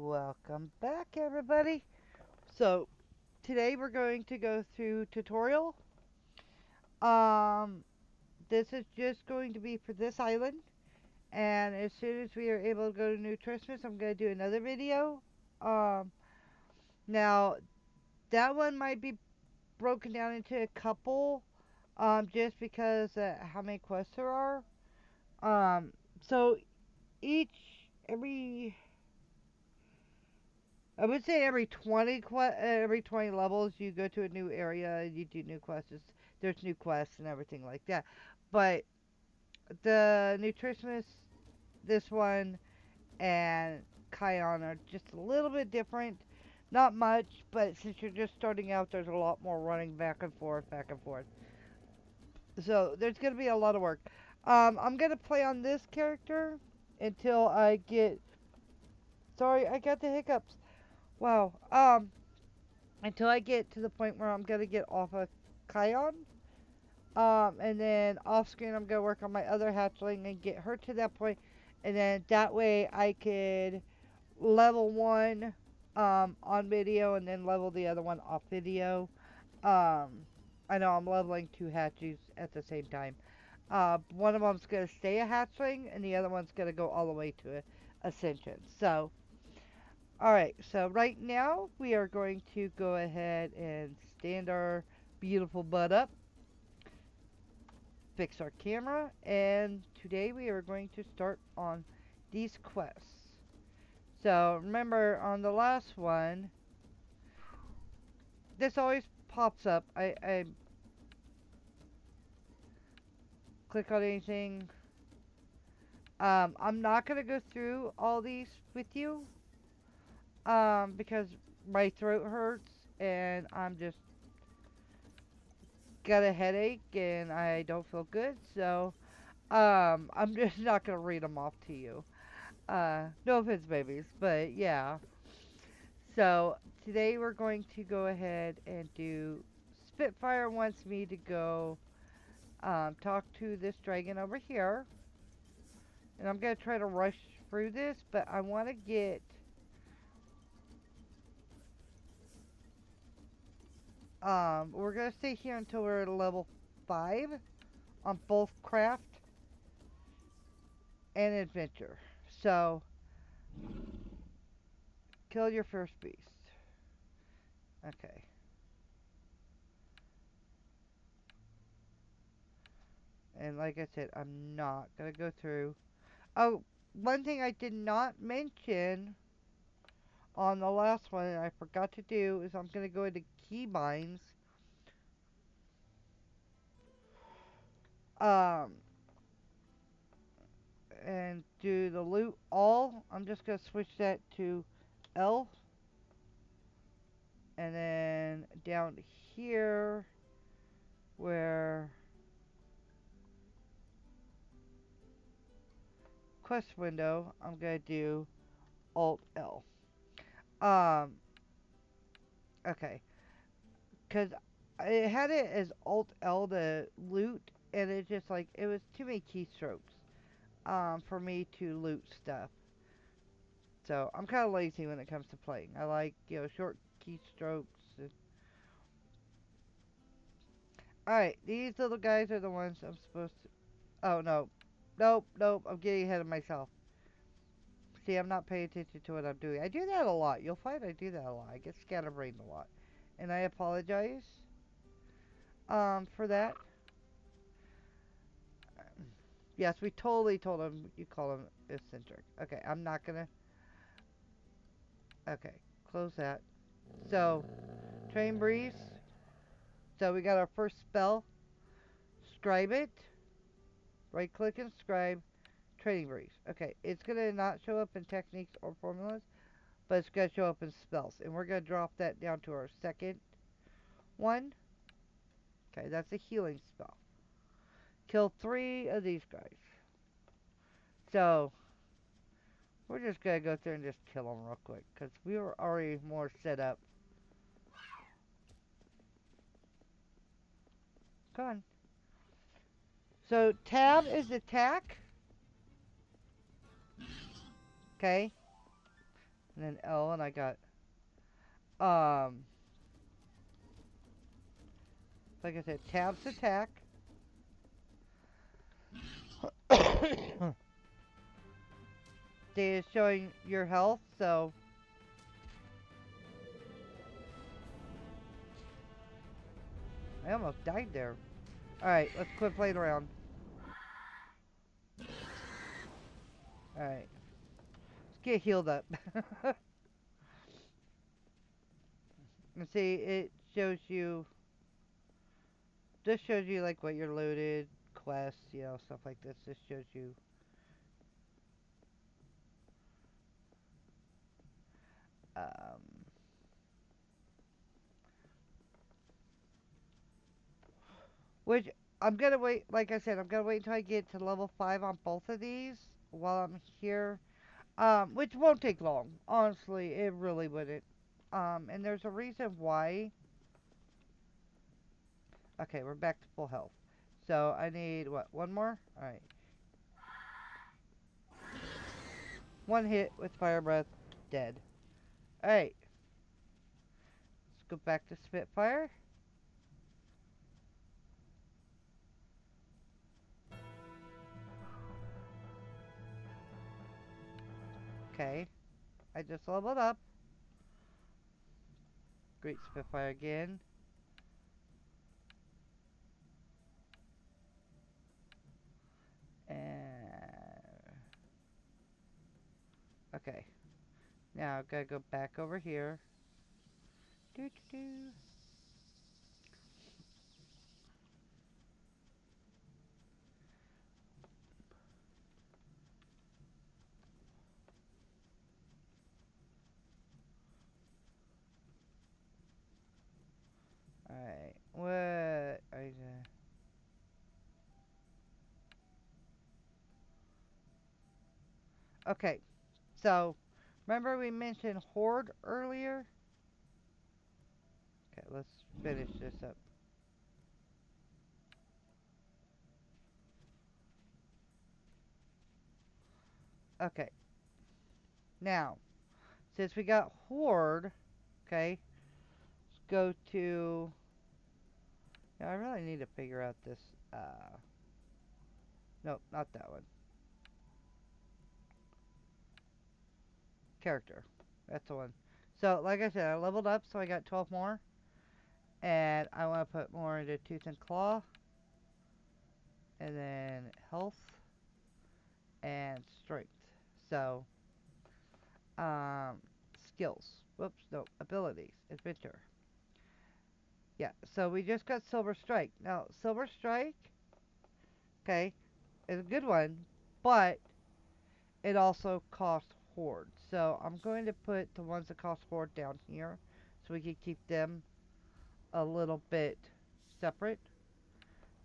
Welcome back, everybody. So, today we're going to go through tutorial. Um, this is just going to be for this island, and as soon as we are able to go to New Christmas, I'm going to do another video. Um, Now that one might be broken down into a couple, just because how many quests there are. Um, so each every I would say every 20 levels you go to a new area and you do new quests. There's new quests and everything like that. But the nutritionist, this one, and Kion are just a little bit different. Not much, but since you're just starting out, there's a lot more running back and forth, back and forth. So there's going to be a lot of work. I'm going to play on this character until I get. Sorry, I got the hiccups. Wow. Until I get to the point where I'm gonna get off of Kion. And then off screen I'm gonna work on my other hatchling and get her to that point, and then that way I could level one on video and then level the other one off video. Um, I know I'm leveling two hatchies at the same time. One of them's gonna stay a hatchling, and the other one's gonna go all the way to ascension. So alright, so right now we are going to go ahead and stand our beautiful butt up, fix our camera, and today we are going to start on these quests. So remember on the last one, this always pops up. I click on anything. I'm not going to go through all these with you because my throat hurts and I'm just got a headache and I don't feel good, so I'm just not gonna read them off to you. No offense, babies, but yeah. So today we're going to go ahead and do. Spitfire wants me to go talk to this dragon over here, and I'm gonna try to rush through this, but I want to get. We're gonna stay here until we're at level 5 on both craft and adventure. So, kill your first beast. Okay. And like I said, I'm not going to go through. Oh, one thing I did not mention on the last one, and I forgot to do, is I'm going to go into keybinds. Um, and do the loot all. I'm just going to switch that to L. And then down here, where quest window, I'm going to do Alt L. Um, okay. Because I had it as Alt L to loot, and it just like, it was too many keystrokes for me to loot stuff. So I'm kind of lazy when it comes to playing. I like, short keystrokes. Alright, these little guys are the ones I'm supposed to. Oh, no. Nope, nope, I'm getting ahead of myself. See, I'm not paying attention to what I'm doing. I do that a lot. You'll find I do that a lot. I get scatterbrained a lot. And I apologize for that. Yes, we totally told him you call him eccentric. Okay, I'm not gonna. Okay, close that. So, train breeze. So we got our first spell. Scribe it. Right click and scribe. Training breeze. Okay, it's gonna not show up in techniques or formulas, but it's gonna show up in spells. And we're gonna drop that down to our second one. Okay, that's a healing spell. Kill 3 of these guys. So, we're just gonna go through and just kill them real quick, because we were already more set up. Come on. So tab is attack. Okay. and then L, and I got um, like I said, tabs attack. Data showing your health, so I almost died there. Alright, let's quit playing around. Alright, let's get healed up. And see, it shows you, this shows you like what you're loaded, quests, you know, stuff like this. This shows you, um, which I'm gonna wait, like I said, I'm gonna wait until I get to level 5 on both of these while I'm here. Which won't take long. Honestly, it really wouldn't. And there's a reason why. Okay, we're back to full health. So I need, what, one more? Alright. One hit with fire breath, dead. Alright, let's go back to Spitfire. Okay, I just leveled up. Great Spitfire again. And okay, now I've got to go back over here. Doo -doo -doo. Alright, what are you gonna... Okay, so remember we mentioned Horde earlier? Okay, let's finish this up. Okay, now, since we got Horde, okay, let's go to... Yeah, I really need to figure out this, nope, not that one. Character. That's the one. So, like I said, I leveled up, so I got 12 more. And I want to put more into Tooth and Claw. And then Health. And Strength. So, skills. Whoops, no, abilities. Adventure. Yeah, so we just got Silver Strike. Now, Silver Strike, okay, is a good one, but it also costs Horde. So I'm going to put the ones that cost Horde down here so we can keep them a little bit separate.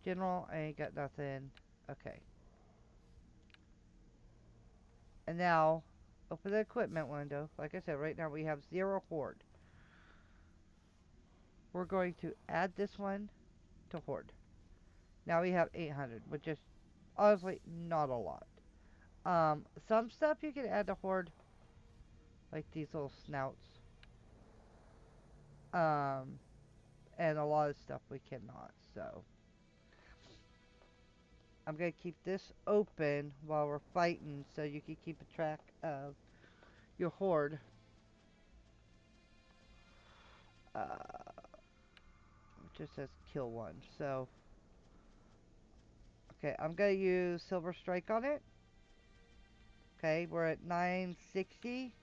General, I ain't got nothing. Okay. And now, open the equipment window. Like I said, right now we have 0 Horde. We're going to add this one to Horde. Now we have 800, which is honestly not a lot. Some stuff you can add to Horde, like these little snouts. Um, and a lot of stuff we cannot, so. I'm going to keep this open while we're fighting so you can keep a track of your horde. It just says kill one. So, okay, I'm going to use Silver Strike on it. Okay, we're at 960.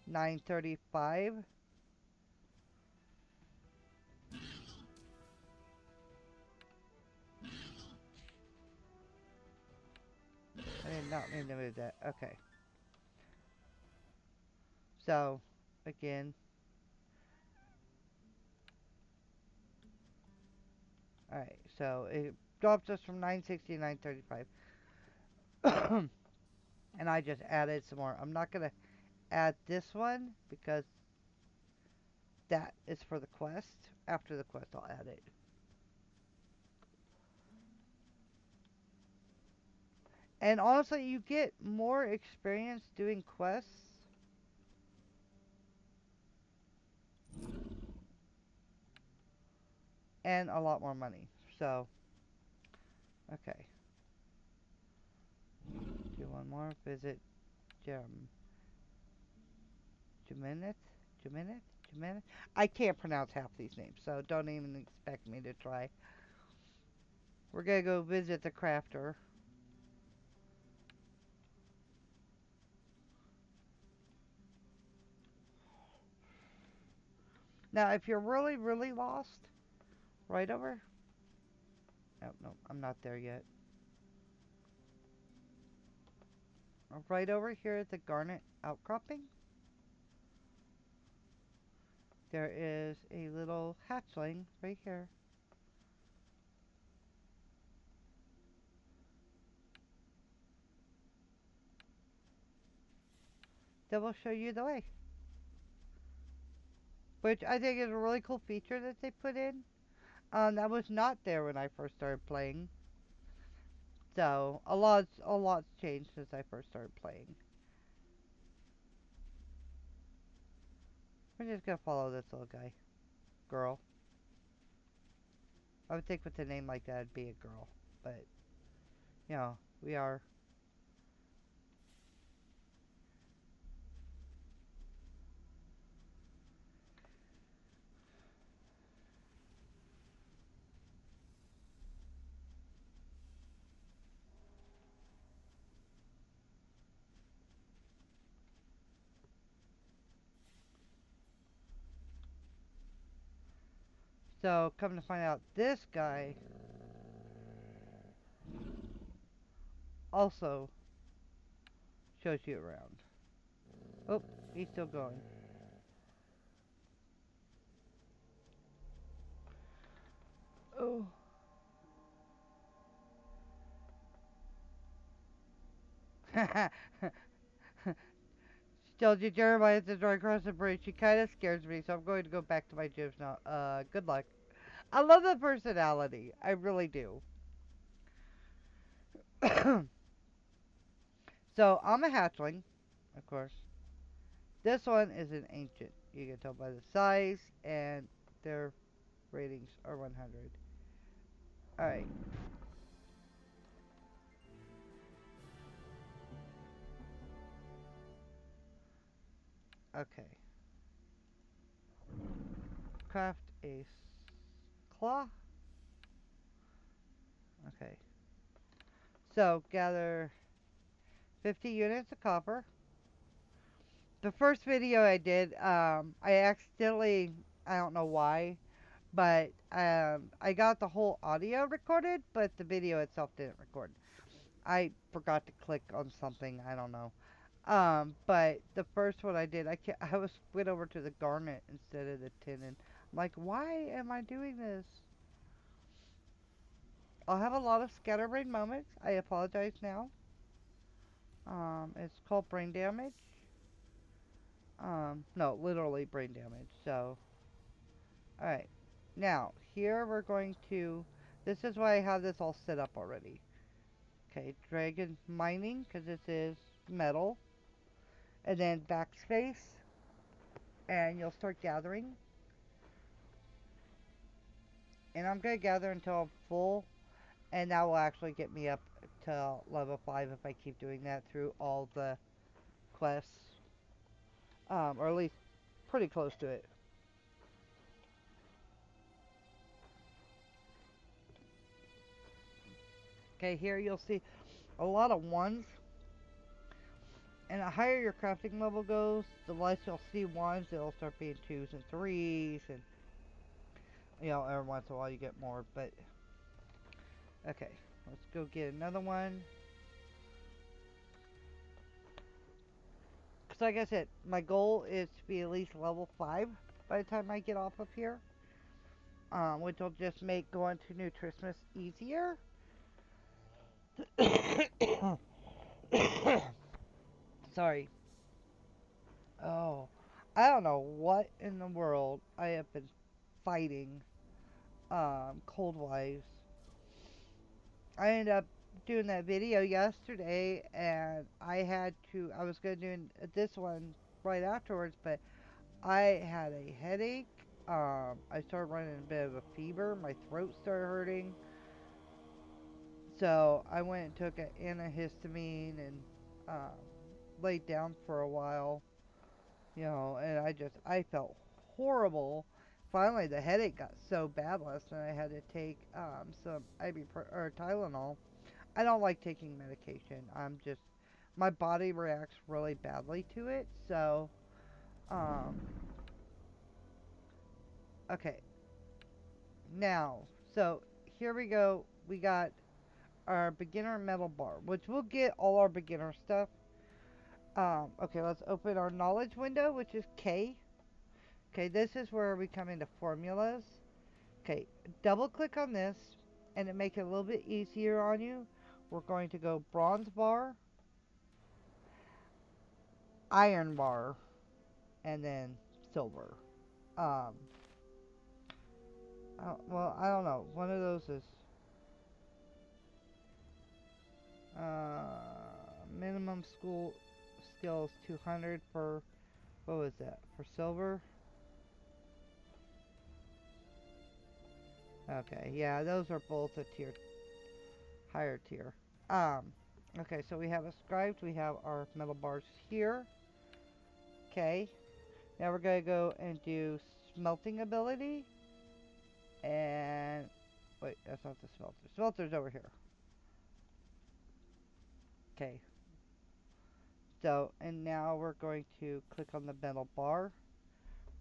935. I did not mean to move that. Okay. So, again. Alright, so it drops us from 960 to 935. And I just added some more. I'm not going to add this one because that is for the quest. After the quest, I'll add it. And honestly, you get more experience doing quests and a lot more money. So, okay. Do one more. Visit Gem. Jimenez? Jimenez? Jimenez? I can't pronounce half these names, so don't even expect me to try. We're gonna go visit the crafter. Now, if you're really, really lost, right over. Oh, no, I'm not there yet. Right over here at the garnet outcropping, there is a little hatchling right here. That will show you the way. Which I think is a really cool feature that they put in. That was not there when I first started playing. So a lot's changed since I first started playing. We're just gonna follow this little guy, girl. I would think with a name like that it'd be a girl, but you know we are. So come to find out, this guy also shows you around. Oh, he's still going. Oh. Told you Jeremiah has to drive across the bridge. She kind of scares me, so I'm going to go back to my gyms now. Good luck. I love the personality. I really do. So I'm a hatchling, of course. This one is an ancient. You can tell by the size, and their ratings are 100. All right. Okay. Craft a claw. Okay. So gather 50 units of copper. The first video I did, I accidentally, I don't know why, but I got the whole audio recorded, but the video itself didn't record. I forgot to click on something, I don't know. But the first one I did, I was went over to the garnet instead of the tin, and I'm like, why am I doing this? I'll have a lot of scatterbrain moments. I apologize now. It's called brain damage. No, literally brain damage. So, alright. Now, here we're going to, this is why I have this all set up already. Okay, dragon mining, because this is metal. And then backspace, and you'll start gathering. And I'm going to gather until I'm full, and that will actually get me up to level 5 if I keep doing that through all the quests. Or at least pretty close to it. Okay, here you'll see a lot of ones. And the higher your crafting level goes, the less you'll see ones. It'll start being twos and threes, and you know, every once in a while you get more. But okay, let's go get another one. Because like I said, my goal is to be at least level 5 by the time I get off of here. Which will just make going to New Christmas easier. Sorry. Oh, I don't know what in the world I have been fighting cold wise. I ended up doing that video yesterday, and I was gonna do this one right afterwards, but I had a headache. I started running a bit of a fever. My throat started hurting. So I went and took an antihistamine and um, laid down for a while, and I felt horrible. Finally, the headache got so bad last night I had to take some or Tylenol. I don't like taking medication. My body reacts really badly to it. So, um, okay, now, so here we go. We got our beginner metal bar, which we'll get all our beginner stuff. Okay, let's open our knowledge window, which is K. Okay, this is where we come into formulas. Okay, double click on this and to make it a little bit easier on you, we're going to go bronze bar, iron bar, and then silver. Um, well, I don't know. One of those is minimum school skills 200 for, what was that? For silver? Okay, yeah, those are both a higher tier. Um, okay, so we have a scribed, we have our metal bars here. Okay, now we're gonna go and do smelting ability. And wait, that's not the smelter. Smelter's over here. Okay, so and now we're going to click on the metal bar.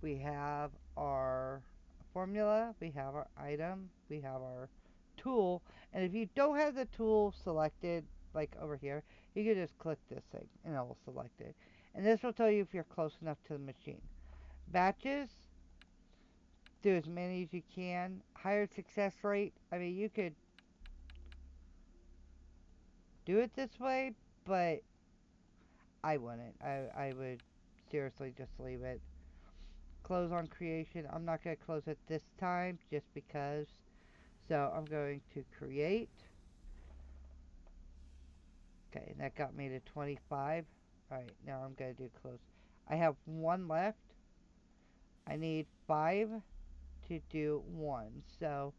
We have our formula, we have our item, we have our tool, and if you don't have the tool selected, like over here, you can just click this thing and it will select it. And this will tell you if you're close enough to the machine. Batches, do as many as you can. Higher success rate, I mean, you could do it this way, but I wouldn't. I would seriously just leave it. Close on creation. I'm not going to close it this time just because. So I'm going to create. Okay, and that got me to 25. Alright, now I'm going to do close. I have one left. I need 5 to do 1. So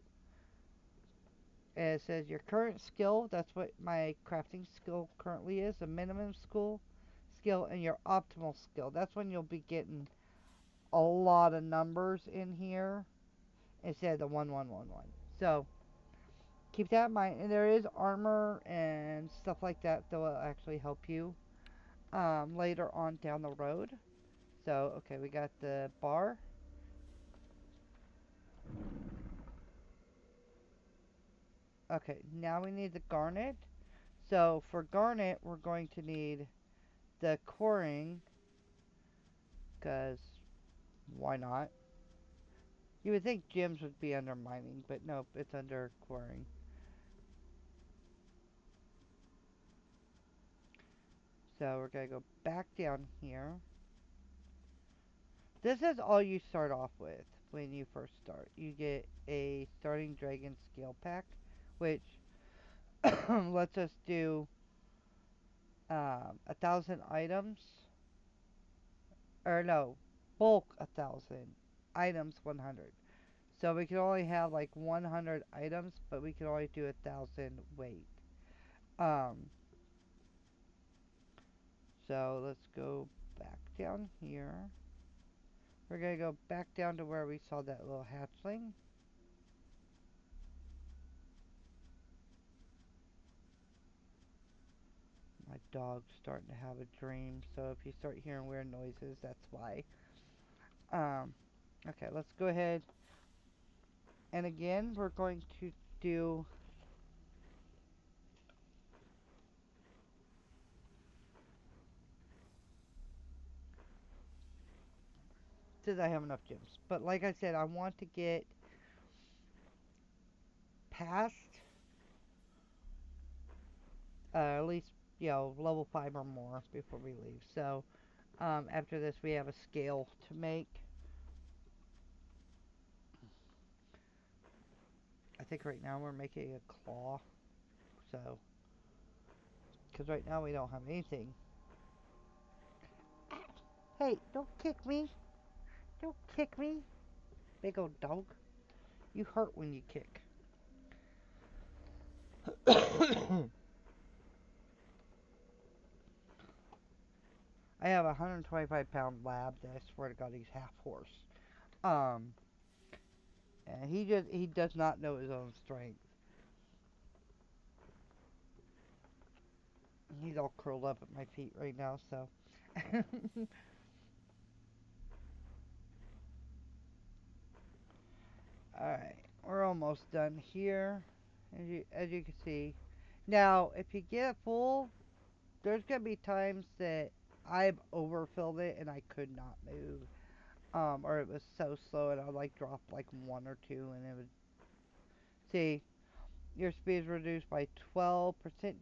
it says your current skill. That's what my crafting skill currently is. A minimum skill and your optimal skill. That's when you'll be getting a lot of numbers in here instead of the 1111. So keep that in mind. And there is armor and stuff like that that will actually help you later on down the road. So, okay, we got the bar. Okay, now we need the garnet. So, for garnet, we're going to need the coring, because why not? You would think gems would be under mining, but nope, it's under coring. So, we're going to go back down here. This is all you start off with when you first start. You get a starting dragon scale pack, which lets us do 1,000 items, or no, bulk 1,000 items 100. So we can only have like 100 items, but we can only do 1,000 weight. Um, so let's go back down here. We're gonna go back down to where we saw that little hatchling. My dog's starting to have a dream, so if you start hearing weird noises, that's why. Um, okay, let's go ahead. And again, we're going to do. Did I have enough gems? But like I said, I want to get past at least level 5 or more before we leave. So after this, we have a scale to make. I think right now we're making a claw. So Because right now we don't have anything. Hey, don't kick me. Don't kick me. Big old dog. You hurt when you kick. I have a 125-pound lab that I swear to God he's half horse. Um, and he does not know his own strength. He's all curled up at my feet right now, so. Alright, we're almost done here, as you can see. Now, if you get it full, there's going to be times that I've overfilled it and I could not move. Or it was so slow and I would like drop like one or two and it would. See, your speed is reduced by 12%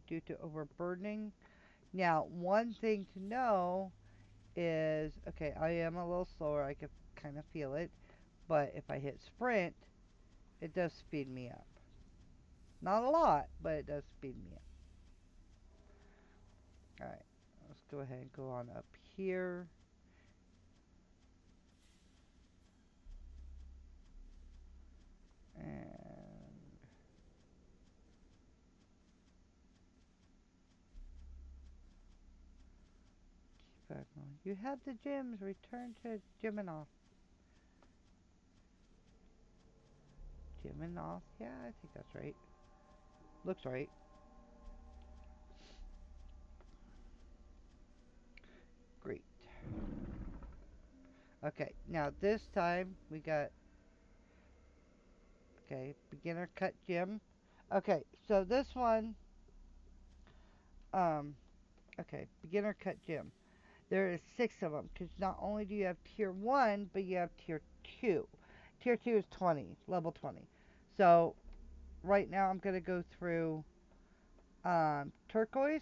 due to overburdening. Now, one thing to know is, okay, I am a little slower, I can kind of feel it, but if I hit sprint, it does speed me up. Not a lot, but it does speed me up. Alright, let's go ahead and go on up here. And keep back on. You have the gyms. Return to Geminoth. Geminoth? Yeah, I think that's right. Looks right. Great. Okay, now this time we got, okay, beginner cut gym. Okay, so this one, um, okay, beginner cut gym. There is 6 of them because not only do you have tier 1, but you have tier 2. Tier 2 is 20, level 20. So right now I'm going to go through turquoise.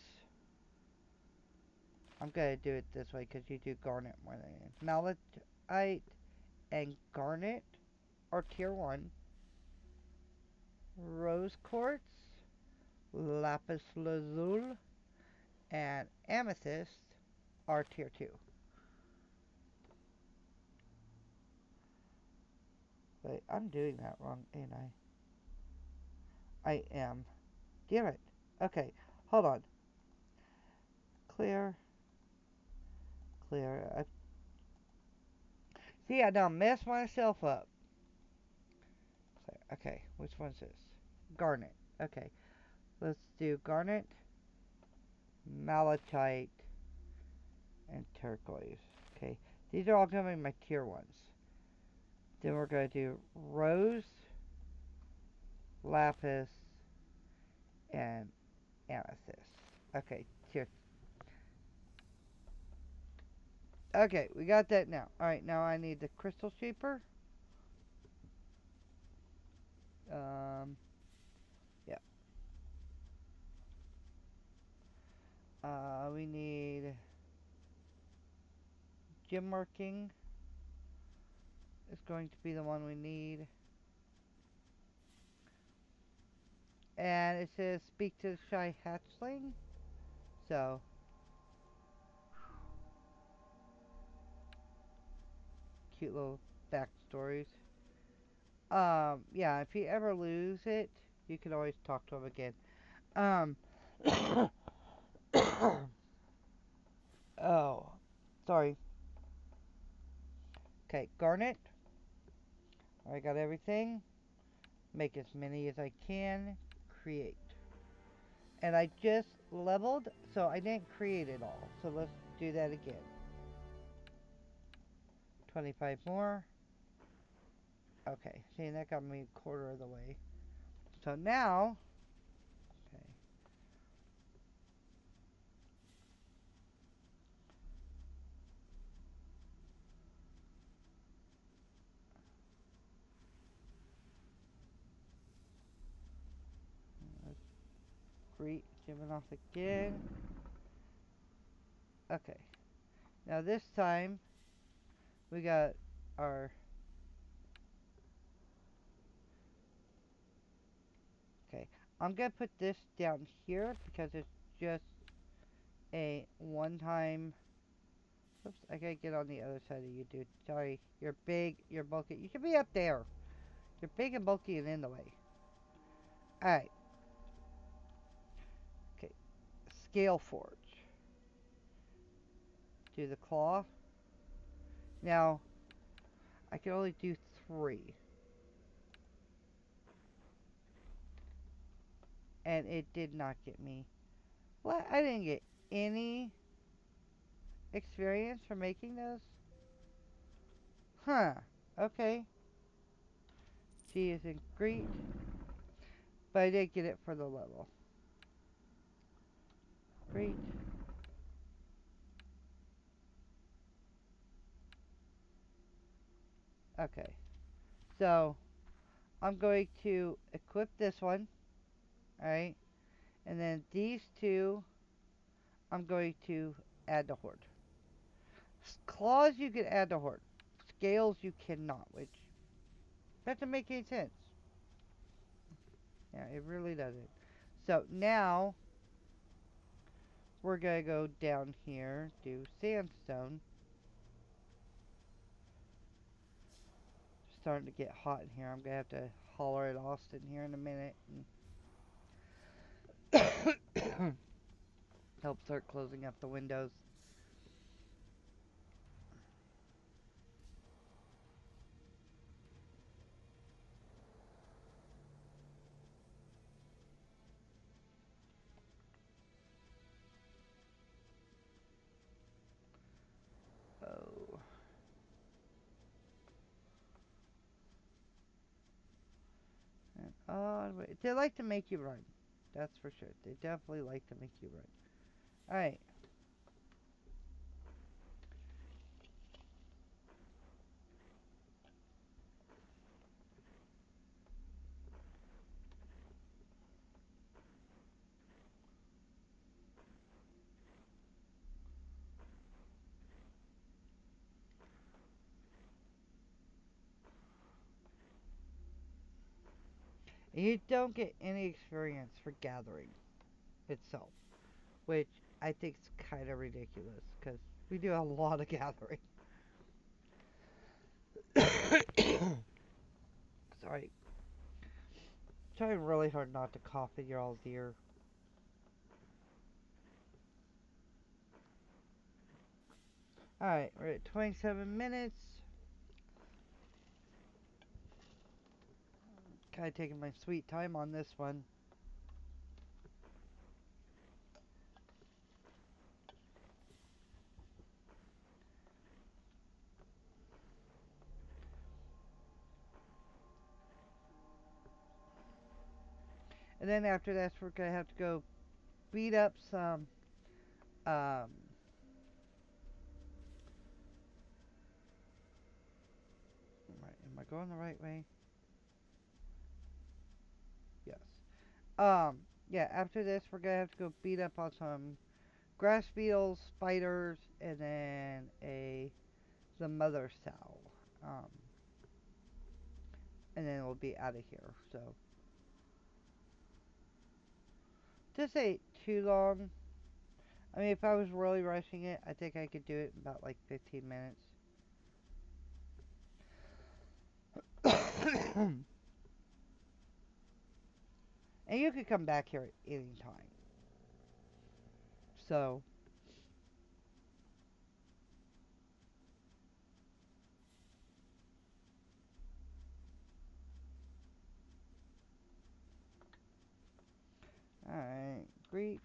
I'm going to do it this way because you do garnet more than malachite and garnet are tier 1. Rose quartz, lapis lazuli, and amethyst are tier 2. Wait, I'm doing that wrong, ain't I? I am. Damn it. Okay, hold on. Clear. Clear. See, I done messed myself up. Okay, which one's this? Garnet. Okay, let's do garnet, malachite, and turquoise. Okay, these are all going to be my tier 1s. Then we're going to do rose, lapis, and amethyst. Okay, tier. Okay, we got that now. Alright, now I need the crystal shaper. Um, yeah. We need gem marking is going to be the one we need. And it says speak to the shy hatchling. So, cute little backstories. Yeah, if you ever lose it, you can always talk to him again. Um, oh, sorry. Okay, garnet. I got everything. Make as many as I can. Create. And I just leveled, so I didn't create it all. So let's do that again. 25 more. Okay, see, that got me a quarter of the way. So now, okay, let's greet Geminoth again. Okay, now this time we got our. Okay, I'm gonna put this down here because it's just a one-time. Oops, I gotta get on the other side of you, dude. Sorry, you're big, you're bulky. You should be up there. You're big and bulky and in the way. Alright, okay. Scale Forge. Do the claw. Now, I can only do 3. And it did not get me. What? I didn't get any experience for making those? Huh. Okay. She isn't great. But I did get it for the level. Great. Okay. So, I'm going to equip this one. Alright. And then these two, I'm going to add to Horde. Claws you can add to Horde. Scales you cannot, which doesn't make any sense. Yeah, it really doesn't. So now we're gonna go down here, do sandstone. Starting to get hot in here. I'm gonna have to holler at Austin here in a minute and help start closing up the windows. Oh. And on. They like to make you run. That's for sure. They definitely like to make you run. Alright. You don't get any experience for gathering itself, which I think is kind of ridiculous because we do a lot of gathering. Sorry. Trying really hard not to cough in your all's ear. Alright, we're at 27 minutes. Kind of taking my sweet time on this one. And then after that, we're going to have to go beat up some, um, am I going the right way? Yes. Yeah, after this, we're going to have to go beat up on some grass beetles, spiders, and then the mother sow. Um, and then we'll be out of here. So, this ain't too long. I mean, if I was really rushing it, I think I could do it in about like 15 minutes. And you could come back here at any time. So, alright, great.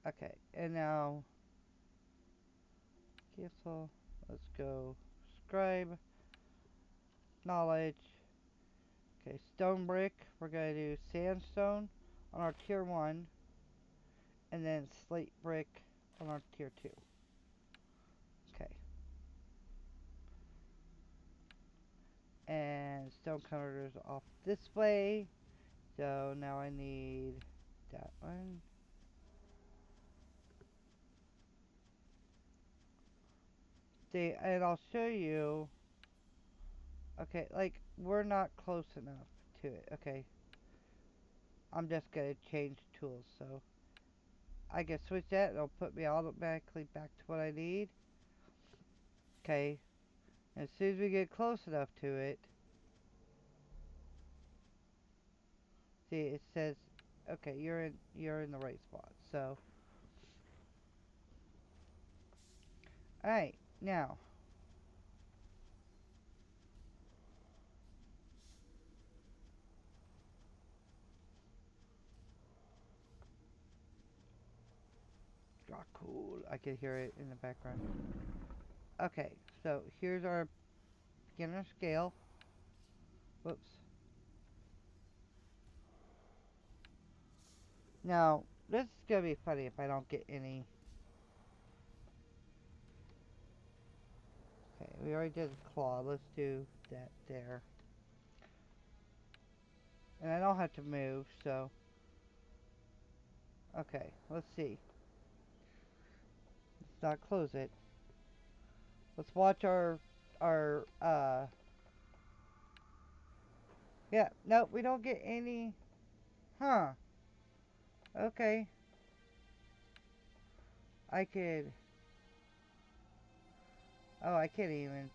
Okay, and now, cancel. Let's go scribe, knowledge. Okay, stone brick. We're going to do sandstone on our tier 1, and then slate brick on our tier 2. Okay. And stone cutters off this way. So now I need that one. See, and I'll show you. Okay, like, we're not close enough to it. Okay. I'm just gonna change tools. So I can switch that. It'll put me automatically back to what I need. Okay. As soon as we get close enough to it, see it says, okay, you're in the right spot. So, all right, now ah, cool. I can hear it in the background. Okay, so here's our beginner scale. Whoops. Now this is gonna be funny if I don't get any. Okay, we already did claw. Let's do that there. And I don't have to move, so okay. Let's see. Let's not close it. Let's watch our. Yeah. Nope. We don't get any. Huh. Okay. I could. Oh, I can't even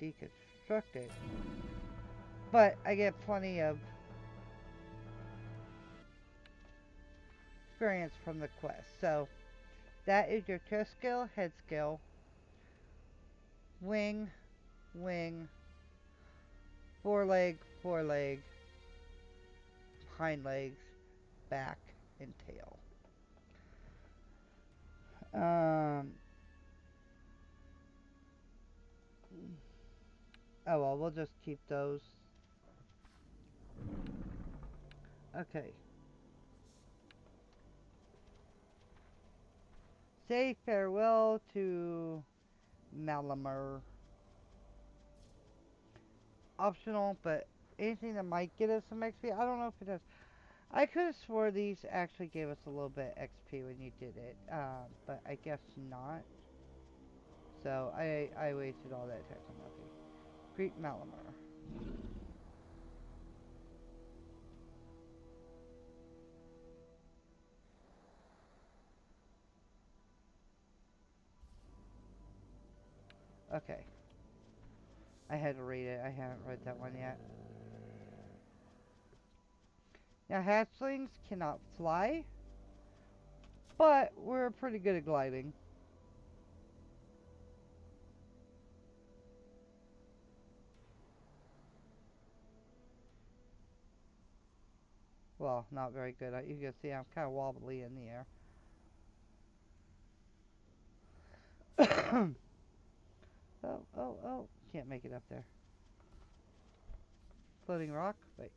deconstruct it. But I get plenty of experience from the quest. So that is your chest skill, head skill, wing, wing, foreleg, hind legs, back, and tail. Um. Oh well, we'll just keep those. Okay. Say farewell to Malamur. Optional, but anything that might get us some XP, I don't know if it does. I could have swore these actually gave us a little bit XP when you did it, but I guess not. So I wasted all that time for nothing. Greet Malamar. Okay, I had to read it. I haven't read that one yet. Now hatchlings cannot fly, but we're pretty good at gliding. Well, not very good. You can see I'm kind of wobbly in the air. Oh. Can't make it up there. Floating rock? Wait.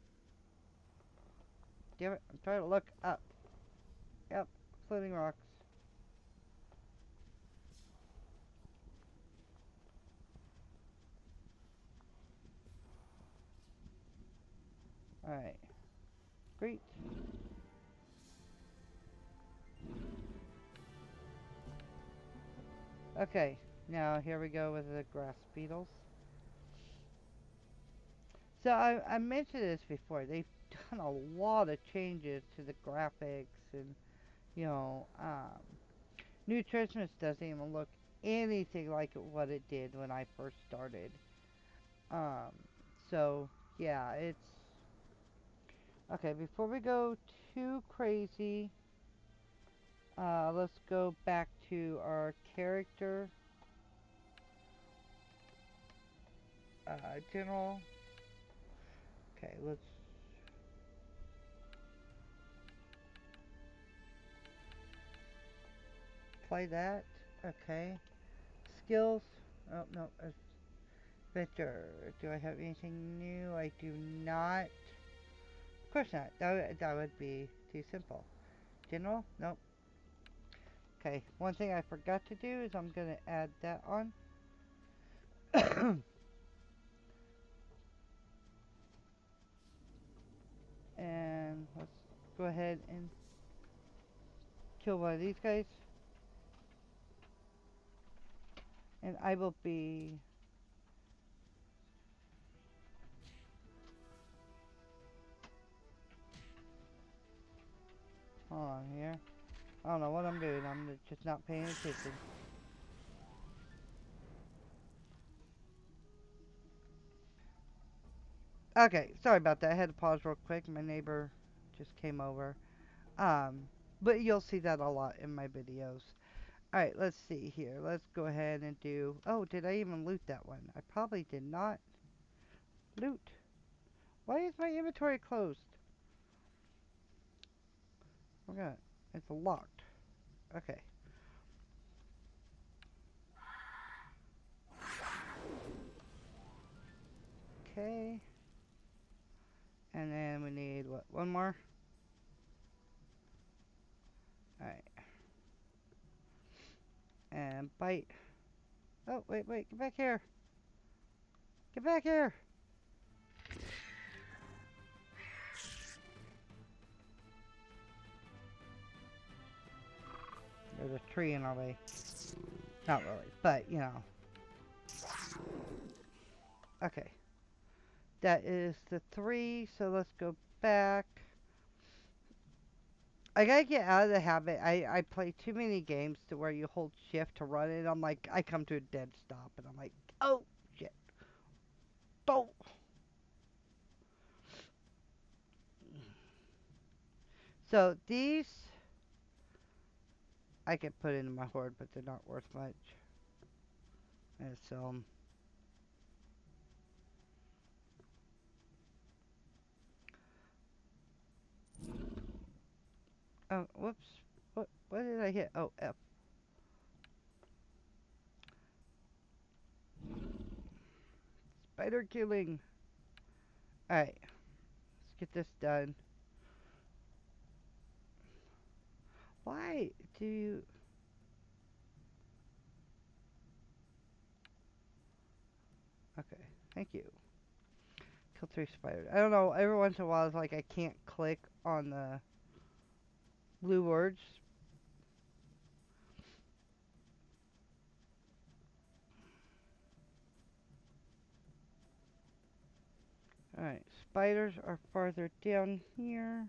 Damn it. I'm trying to look up. Yep. Floating rocks. Alright. Great. Okay. Now here we go with the grass beetles. So I mentioned this before. They've done a lot of changes to the graphics and, you know, New Christmas doesn't even look anything like what it did when I first started. Um, so yeah, it's okay. Before we go too crazy, let's go back to our character, general. Okay, let's play that. Okay, skills. Oh no, adventure. Do I have anything new? I do not. Of course not. That would be too simple. General? Nope. Okay, one thing I forgot to do is I'm gonna add that on. And let's go ahead and kill one of these guys. And I will be Hold on here. I don't know what I'm doing. I'm just not paying attention. Okay, sorry about that. I had to pause real quick. My neighbor just came over. Um, but you'll see that a lot in my videos. Alright, let's see here. Let's go ahead and do... Oh, did I even loot that one? I probably did not loot. Why is my inventory closed? Oh god, it's locked. Okay. Okay. And then we need, what, one more? Alright. And bite. Oh, wait, get back here. Get back here. There's a tree in our way. Not really, but, you know. Okay. That is the 3, so let's go back. I gotta get out of the habit. I play too many games to where you hold shift to run it. I'm like, I come to a dead stop, and I'm like, oh, shit. Oh. So these, I can put into my hoard, but they're not worth much. And so, oh, whoops. What did I hit? Oh, F. Spider killing. Alright, let's get this done. Why do you... Okay, thank you. Kill 3 spiders. I don't know, every once in a while it's like I can't click on the blue words. Alright, spiders are farther down here.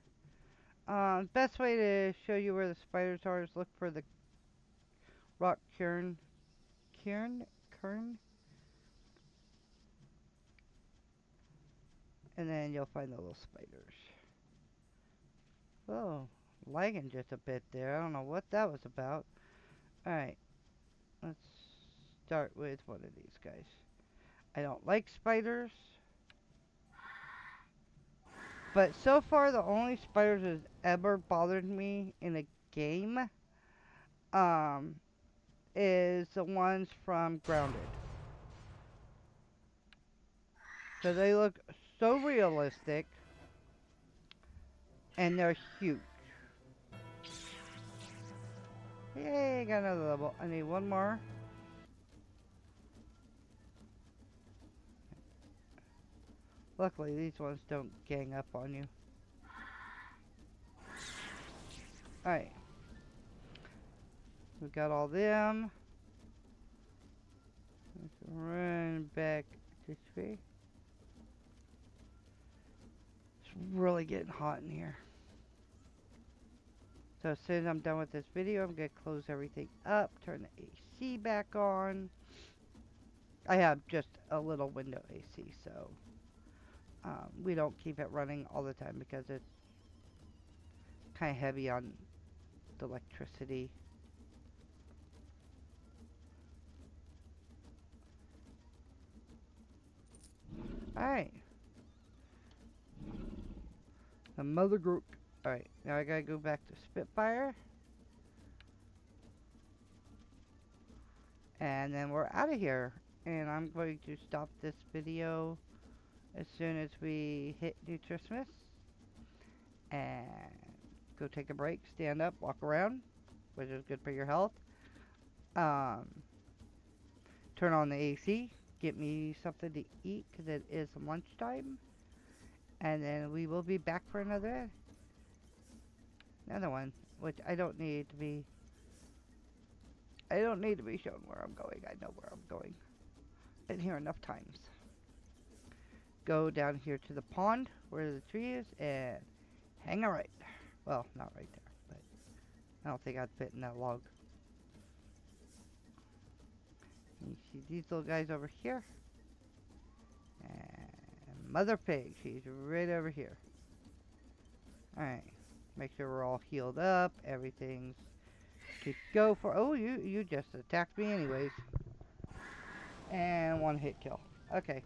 Best way to show you where the spiders are is look for the rock cairn. Cairn? And then you'll find the little spiders. Oh, lagging just a bit there. I don't know what that was about. Alright, let's start with one of these guys. I don't like spiders. But so far, the only spiders that has ever bothered me in a game, um, is the ones from Grounded. So they look so realistic, and they're huge. Yay, got another level. I need one more. Luckily, these ones don't gang up on you. Alright. We got all them. Let's run back this way. It's really getting hot in here. So as soon as I'm done with this video, I'm going to close everything up, turn the AC back on. I have just a little window AC, so we don't keep it running all the time because it's kind of heavy on the electricity. Alright. The mother group. Alright, now I gotta go back to Spitfire. And then we're out of here. And I'm going to stop this video as soon as we hit Nutrismus. And go take a break, stand up, walk around, which is good for your health. Turn on the AC, get me something to eat because it is lunchtime. And then we will be back for another one, which I don't need to be shown where I'm going. I know where I'm going. Been here enough times. Go down here to the pond where the tree is and hang a right. Well, not right there, I don't think I'd fit in that log. You see these little guys over here? And Mother Pig, she's right over here. Alright. Make sure we're all healed up. Everything's to go for. Oh, you just attacked me anyways. And one hit kill. Okay.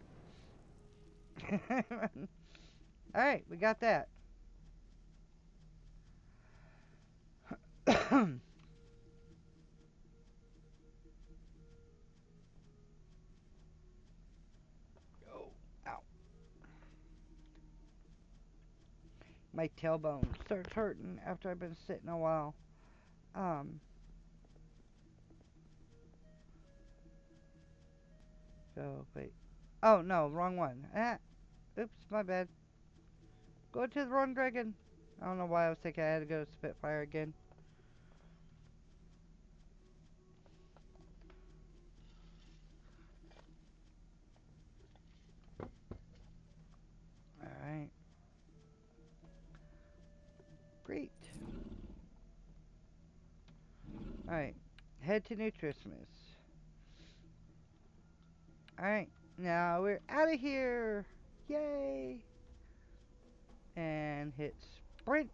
Alright, we got that. Oh, ow. My tailbone starts hurting after I've been sitting a while. Um, so, wait. Oh, no, wrong one. Ah, oops, my bad. Go to the wrong dragon. I don't know why I was thinking I had to go to Spitfire again. Alright. Great. Alright. Head to Nutrismus. Alright. Now we're out of here. Yay. And hit sprint.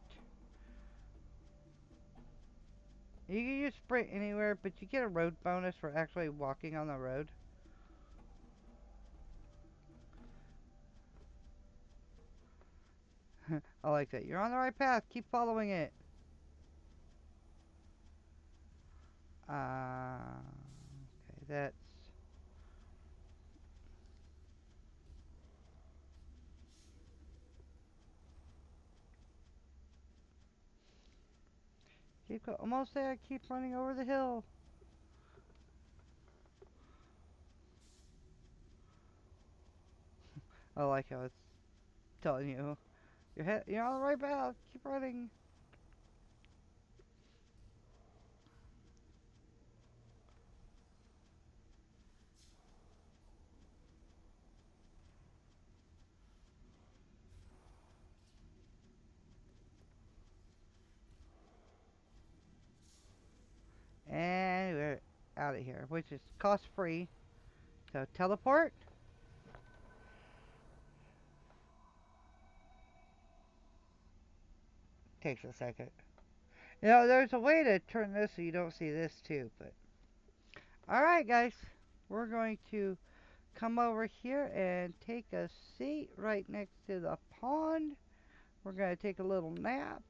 You can use sprint anywhere, but you get a road bonus for actually walking on the road. I like that. You're on the right path. Keep following it. Okay, that's... almost there. Keep running over the hill. I like how it's telling you. You're on the right path. Keep running. And we're out of here, which is cost free. So teleport. Takes a second. You know, there's a way to turn this so you don't see this too, but... Alright guys, we're going to come over here and take a seat right next to the pond. We're going to take a little nap.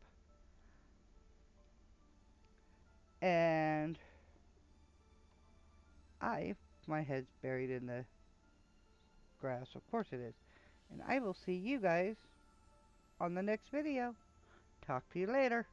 And my head's buried in the grass, of course it is. And I will see you guys on the next video. Talk to you later.